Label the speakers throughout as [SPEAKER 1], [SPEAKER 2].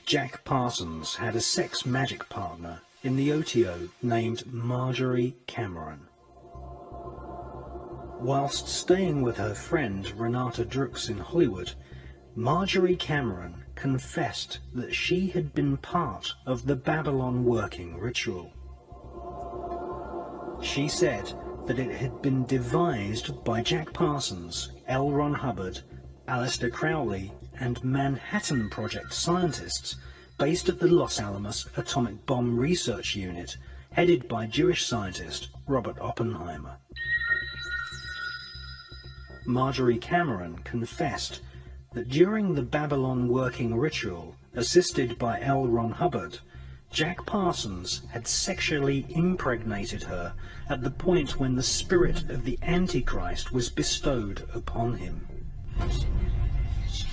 [SPEAKER 1] Jack Parsons had a sex magic partner in the O.T.O named Marjorie Cameron. Whilst staying with her friend Renata Drux in Hollywood, Marjorie Cameron confessed that she had been part of the Babalon working ritual. She said that it had been devised by Jack Parsons, L. Ron Hubbard, Aleister Crowley and Manhattan Project scientists based at the Los Alamos Atomic Bomb Research Unit, headed by Jewish scientist Robert Oppenheimer. Marjorie Cameron confessed that during the Babalon working ritual, assisted by L. Ron Hubbard, Jack Parsons had sexually impregnated her at the point when the spirit of the Antichrist was bestowed upon him.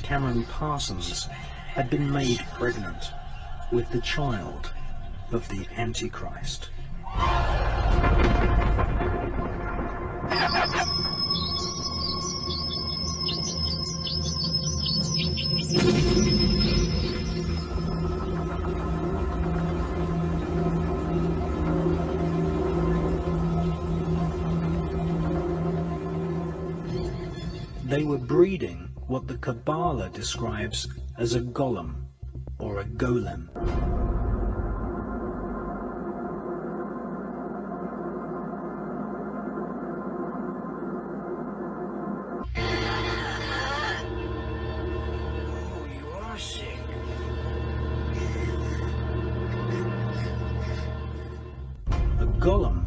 [SPEAKER 1] Cameron Parsons had been made pregnant with the child of the Antichrist. They were breeding what the Kabbalah describes as a golem, or a golem.
[SPEAKER 2] Oh, you are sick.
[SPEAKER 1] A golem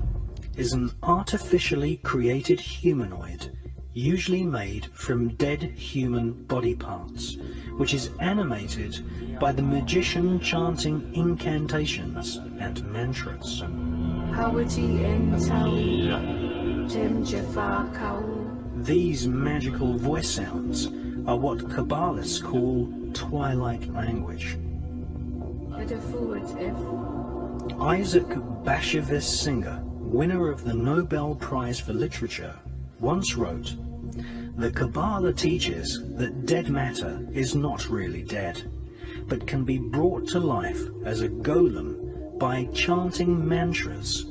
[SPEAKER 1] is an artificially created humanoid, usually made from dead human body parts, which is animated by the magician chanting incantations and mantras. These magical voice sounds are what Kabbalists call twilight language. Isaac Bashevis Singer, winner of the Nobel Prize for Literature, once wrote, "The Kabbalah teaches that dead matter is not really dead, but can be brought to life as a golem by chanting mantras.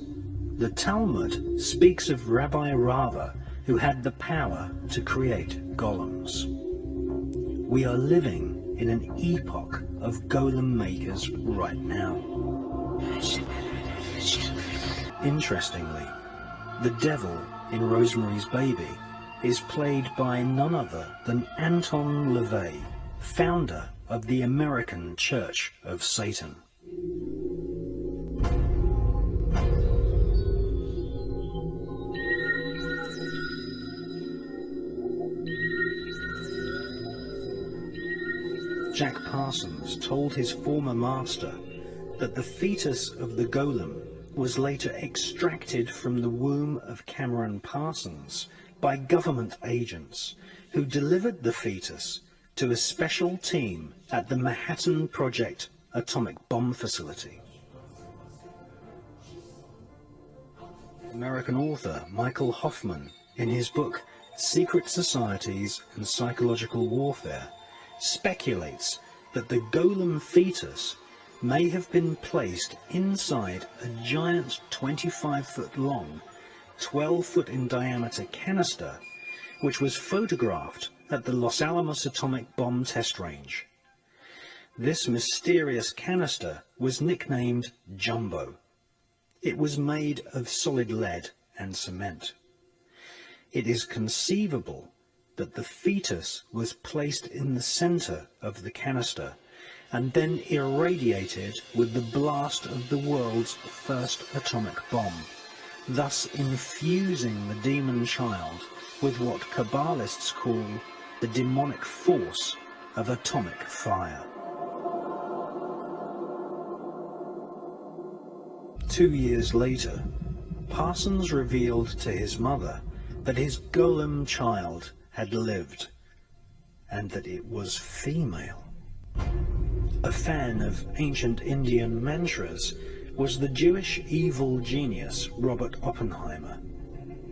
[SPEAKER 1] The Talmud speaks of Rabbi Rava, who had the power to create golems. We are living in an epoch of golem makers right now." Interestingly, the devil in Rosemary's Baby is played by none other than Anton LaVey, founder of the American Church of Satan. Jack Parsons told his former master that the fetus of the golem was later extracted from the womb of Cameron Parsons by government agents who delivered the fetus to a special team at the Manhattan Project atomic bomb facility. American author Michael Hoffman, in his book Secret Societies and Psychological Warfare, speculates that the golem fetus may have been placed inside a giant 25-foot long, 12-foot in diameter canister, which was photographed at the Los Alamos Atomic Bomb Test Range. This mysterious canister was nicknamed Jumbo. It was made of solid lead and cement. It is conceivable that the fetus was placed in the center of the canister and then irradiated with the blast of the world's first atomic bomb, thus infusing the demon child with what Kabbalists call the demonic force of atomic fire. 2 years later, Parsons revealed to his mother that his golem child had lived, and that it was female. A fan of ancient Indian mantras was the Jewish evil genius Robert Oppenheimer.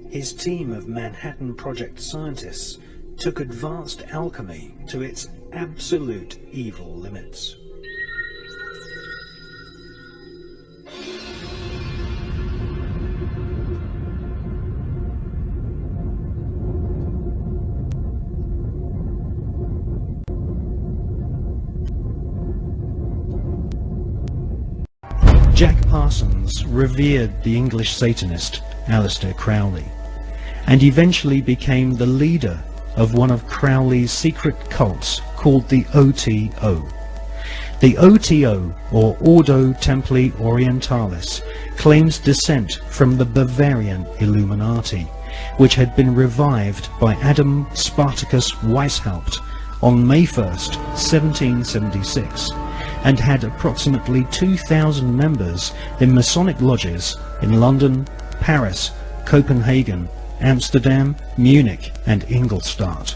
[SPEAKER 1] His team of Manhattan Project scientists took advanced alchemy to its absolute evil limits. Parsons revered the English Satanist Aleister Crowley, and eventually became the leader of one of Crowley's secret cults called the O.T.O. The O.T.O, or Ordo Templi Orientalis, claims descent from the Bavarian Illuminati, which had been revived by Adam Spartacus Weishaupt on May 1st, 1776, and had approximately 2,000 members in Masonic lodges in London, Paris, Copenhagen, Amsterdam, Munich and Ingolstadt.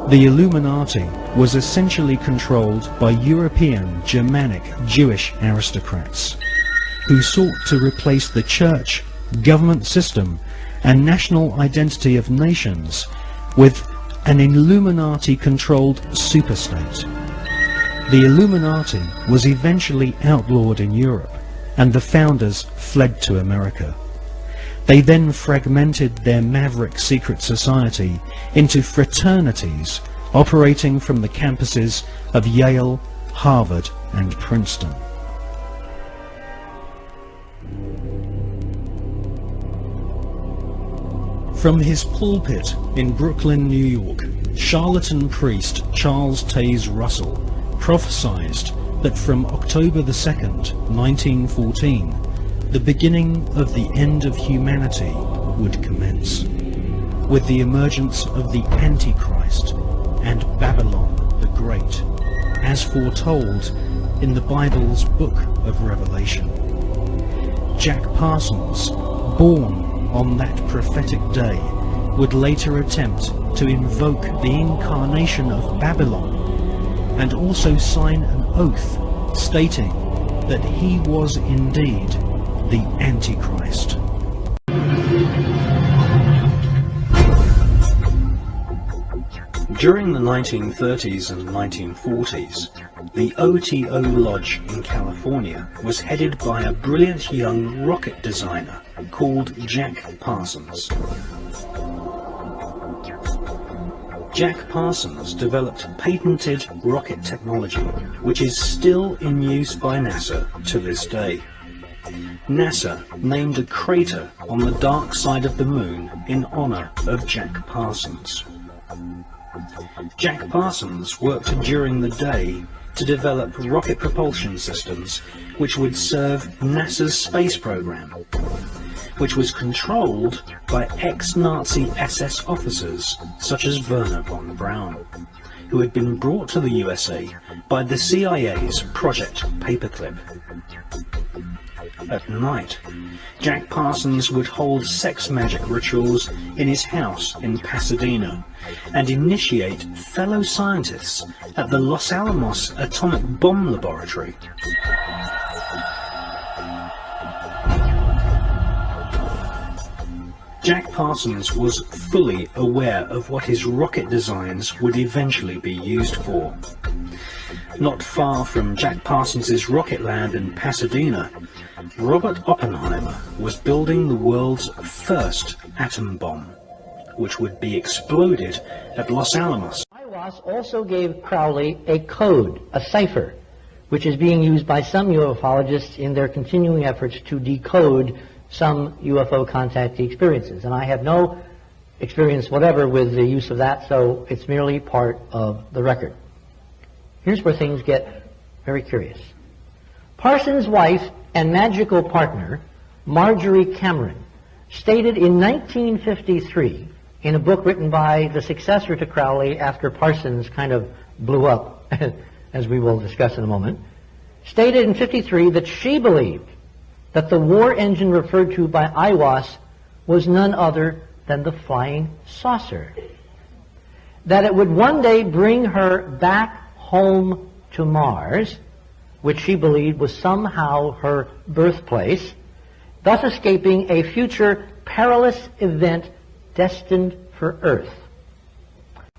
[SPEAKER 1] The Illuminati was essentially controlled by European, Germanic, Jewish aristocrats, who sought to replace the church, government system and national identity of nations with an Illuminati-controlled superstate. The Illuminati was eventually outlawed in Europe, and the founders fled to America. They then fragmented their maverick secret society into fraternities operating from the campuses of Yale, Harvard and Princeton. From his pulpit in Brooklyn, New York, charlatan priest Charles Taze Russell prophesied that from October the 2nd, 1914, the beginning of the end of humanity would commence, with the emergence of the Antichrist and Babylon the Great, as foretold in the Bible's Book of Revelation. Jack Parsons, born on that prophetic day, would later attempt to invoke the incarnation of Babylon and also sign an oath stating that he was indeed the Antichrist. During the 1930s and 1940s, the O.T.O Lodge in California was headed by a brilliant young rocket designer called Jack Parsons. Jack Parsons developed patented rocket technology which is still in use by NASA to this day. NASA named a crater on the dark side of the moon in honor of Jack Parsons. Jack Parsons worked during the day to develop rocket propulsion systems which would serve NASA's space program, which was controlled by ex-Nazi SS officers such as Werner von Braun, who had been brought to the USA by the CIA's Project Paperclip. At night, Jack Parsons would hold sex magic rituals in his house in Pasadena and initiate fellow scientists at the Los Alamos Atomic Bomb Laboratory. Jack Parsons was fully aware of what his rocket designs would eventually be used for. Not far from Jack Parsons' rocket lab in Pasadena, Robert Oppenheimer was building the world's first atom bomb, which would be exploded at Los Alamos.
[SPEAKER 2] IWAS also gave Crowley a code, a cipher, which is being used by some ufologists in their continuing efforts to decode some UFO contactee experiences. And I have no experience whatever with the use of that, so it's merely part of the record. Here's where things get very curious. Parsons' wife and magical partner, Marjorie Cameron, stated in 1953, in a book written by the successor to Crowley after Parsons kind of blew up, as we will discuss in a moment, stated in 53 that she believed that the war engine referred to by IWAS was none other than the flying saucer. That it would one day bring her back home to Mars, which she believed was somehow her birthplace, thus escaping a future perilous event destined for Earth.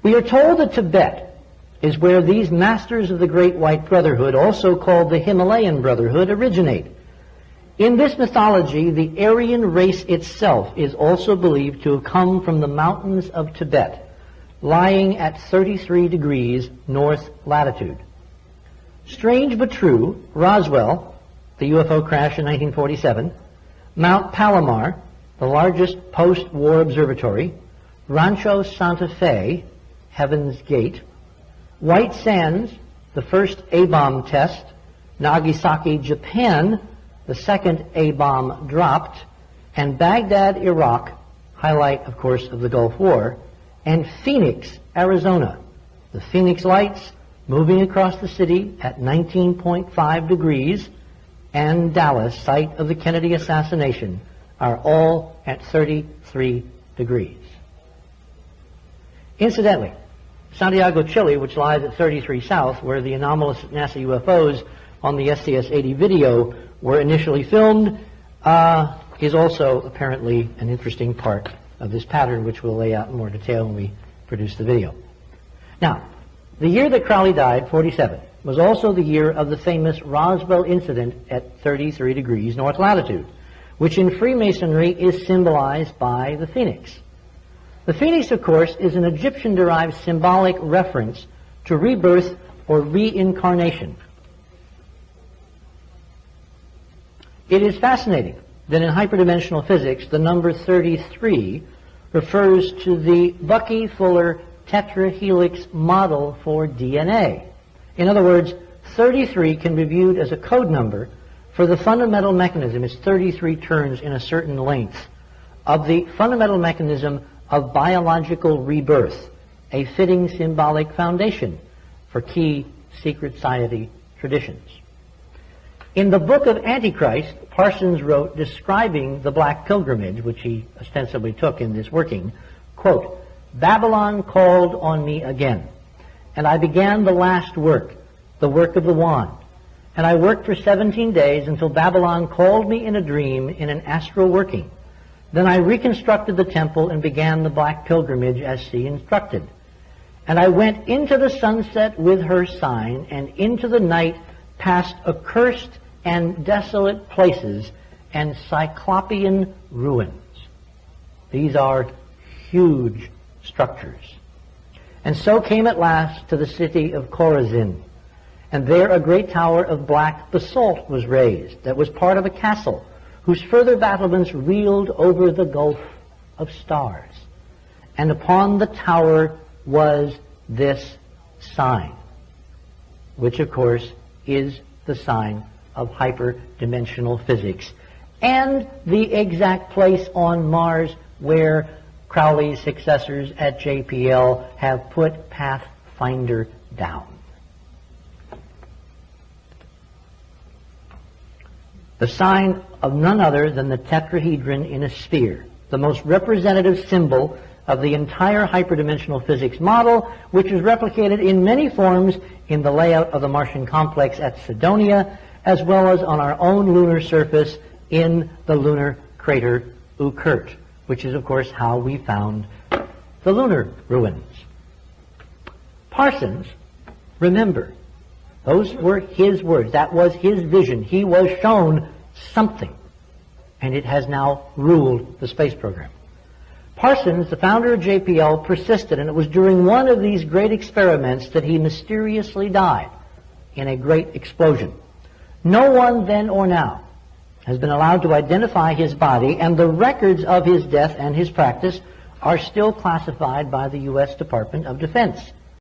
[SPEAKER 2] We are told that Tibet is where these masters of the Great White Brotherhood, also called the Himalayan Brotherhood, originate. In this mythology, the Aryan race itself is also believed to have come from the mountains of Tibet, lying at 33 degrees north latitude. Strange but true, Roswell, the UFO crash in 1947, Mount Palomar, the largest post-war observatory, Rancho Santa Fe, Heaven's Gate, White Sands, the first A-bomb test, Nagasaki, Japan, the second A-bomb dropped, and Baghdad, Iraq, highlight, of course, of the Gulf War, and Phoenix, Arizona. The Phoenix Lights moving across the city at 19.5 degrees, and Dallas, site of the Kennedy assassination, are all at 33 degrees. Incidentally, Santiago, Chile, which lies at 33 south, where the anomalous NASA UFOs on the STS-80 video were initially filmed, is also apparently an interesting part of this pattern, which we'll lay out in more detail when we produce the video. Now, the year that Crowley died, 47, was also the year of the famous Roswell incident at 33 degrees north latitude, which in Freemasonry is symbolized by the phoenix. The phoenix, of course, is an Egyptian-derived symbolic reference to rebirth or reincarnation. It is fascinating that in hyperdimensional physics, the number 33 refers to the Bucky-Fuller tetrahelix model for DNA. In other words, 33 can be viewed as a code number for the fundamental mechanism. It's 33 turns in a certain length of the fundamental mechanism of biological rebirth, a fitting symbolic foundation for key secret society traditions. In the Book of Antichrist, Parsons wrote describing the Black Pilgrimage, which he ostensibly took in this working, quote, "Babylon called on me again, and I began the last work, the work of the wand. And I worked for 17 days until Babylon called me in a dream in an astral working. Then I reconstructed the temple and began the Black Pilgrimage as she instructed. And I went into the sunset with her sign, and into the night past accursed and desolate places and cyclopean ruins." These are huge structures. "And so came at last to the city of Chorazin. And there a great tower of black basalt was raised, that was part of a castle, whose further battlements reeled over the gulf of stars. And upon the tower was this sign," which of course is the sign of hyperdimensional physics, and the exact place on Mars where Crowley's successors at JPL have put Pathfinder down. The sign of none other than the tetrahedron in a sphere, the most representative symbol of the entire hyperdimensional physics model, which is replicated in many forms in the layout of the Martian complex at Cydonia, as well as on our own lunar surface in the lunar crater Oort, which is, of course, how we found the lunar ruins. Parsons, remember, those were his words. That was his vision. He was shown something, and it has now ruled the space program. Parsons, the founder of JPL, persisted, and it was during one of these great experiments that he mysteriously died in a great explosion. No one then or now has been allowed to identify his body, and the records of his death and his practice are still classified by the U.S. Department of Defense.